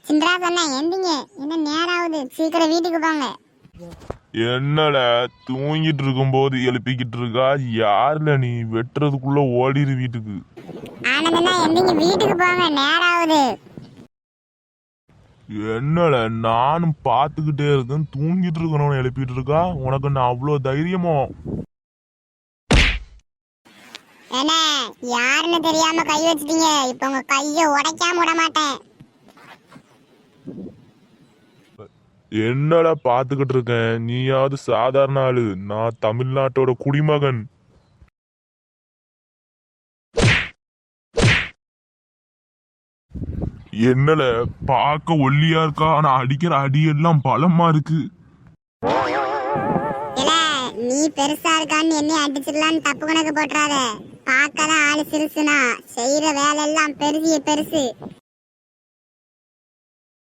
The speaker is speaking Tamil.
சிந்தரா சொன்னேன் எந்திங்க, என்ன நேரம் ஆகுது, சீக்கிரம் வீட்டுக்கு போங்க. என்னல தூங்கிட்டு இருக்கும்போது எழுப்பிக்கிட்டு இருக்கா? யாருல நீ? வெட்டுறதுக்குள்ள ஓடிடு வீட்டுக்கு. ஆனந்தனா எந்திங்க, வீட்டுக்கு போங்க, நேரம் ஆகுது. என்னல நானும் பார்த்துக்கிட்டே இருக்கேன், தூங்கிட்டு இருக்கணும்னு எழுப்பிட்டு இருக்கா? உனக்கு நான் அவ்வளோ தைரியமோ? என்ன யாருன்னு தெரியாம கை வச்சிட்டீங்க, இப்ப உங்க கைய உடைக்காம விட மாட்டேன். என்னடா பார்த்துக்கிட்டு இருக்கேன்? நீயாவது சாதாரண ஆளு, நான் தமிழ்நாட்டோட குடிமகன். என்னல பார்க்க ஒல்லியா இருக்கா, ஆனா அடிக்கிற அடியெல்லாம் பலமா இருக்கு. இல்ல நீ பெருசா இருக்கான்னு என்னைய அடிச்சிடலான்னு தப்பு கணக்கு போட்டுறாத. பார்க்கதான் ஆளு சிறுசுனா செய்யற வேலை எல்லாம் பெருசிய பெருசு.